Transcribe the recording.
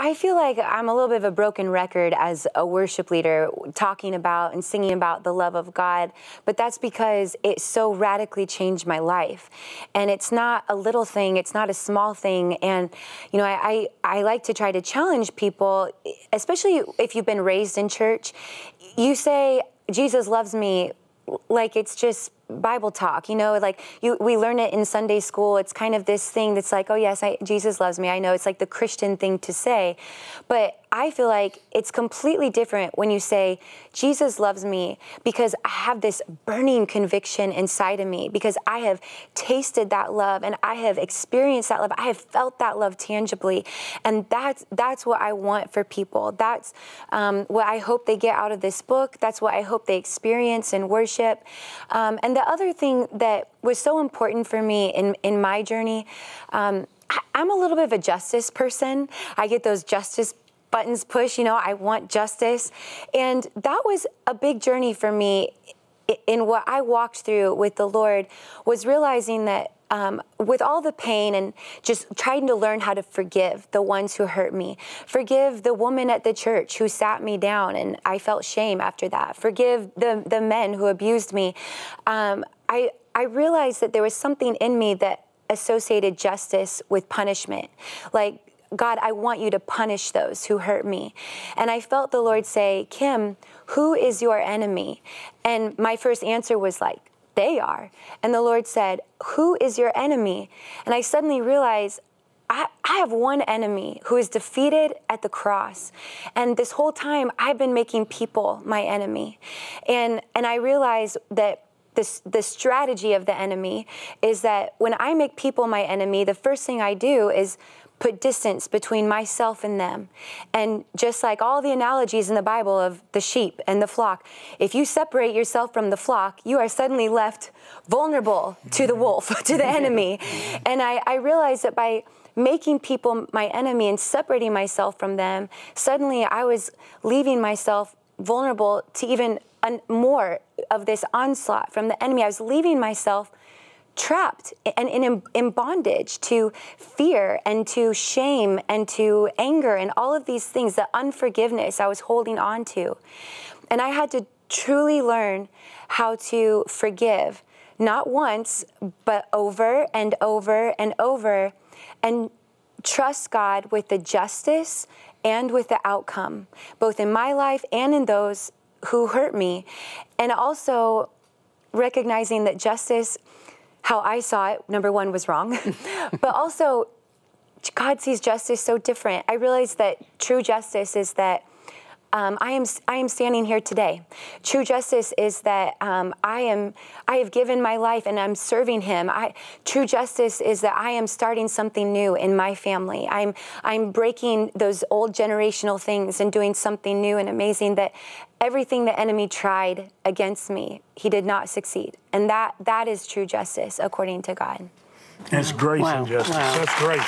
I feel like I'm a little bit of a broken record as a worship leader, talking about and singing about the love of God, but that's because it so radically changed my life. And it's not a little thing, it's not a small thing. And, you know, I like to try to challenge people, especially if you've been raised in church. You say, Jesus loves me, like it's just Bible talk, you know, like we learn it in Sunday school. It's kind of this thing that's like, oh yes, Jesus loves me. I know it's like the Christian thing to say, but I feel like it's completely different when you say, Jesus loves me, because I have this burning conviction inside of me, because I have tasted that love and I have experienced that love. I have felt that love tangibly. And that's what I want for people. That's what I hope they get out of this book. That's what I hope they experience in worship. And the other thing that was so important for me in my journey, I'm a little bit of a justice person. I get those justice buttons pushed, you know, I want justice. And that was a big journey for me in what I walked through with the Lord, was realizing that with all the pain and just trying to learn how to forgive the ones who hurt me, forgive the woman at the church who sat me down and I felt shame after that, forgive the men who abused me. I realized that there was something in me that associated justice with punishment. Like, God, I want you to punish those who hurt me. And I felt the Lord say, Kim, who is your enemy? And my first answer was like, they are. And the Lord said, who is your enemy? And I suddenly realized I have one enemy who is defeated at the cross. And this whole time I've been making people my enemy. And I realized that the strategy of the enemy is that when I make people my enemy, the first thing I do is put distance between myself and them. And just like all the analogies in the Bible of the sheep and the flock, if you separate yourself from the flock, you are suddenly left vulnerable to the wolf, to the enemy. And I realized that by making people my enemy and separating myself from them, suddenly I was leaving myself vulnerable to even more of this onslaught from the enemy. I was leaving myself trapped and in bondage to fear and to shame and to anger and all of these things, the unforgiveness I was holding on to. And I had to truly learn how to forgive, not once, but over and over and over, and trust God with the justice and with the outcome, both in my life and in those who hurt me. And also recognizing that justice, how I saw it, number one, was wrong, but also God sees justice so different. I realized that true justice is that I am standing here today. True justice is that I have given my life and I'm serving Him. True justice is that I am starting something new in my family. I'm breaking those old generational things and doing something new and amazing. That everything the enemy tried against me, he did not succeed. And that is true justice according to God. That's grace and justice. Wow. That's grace.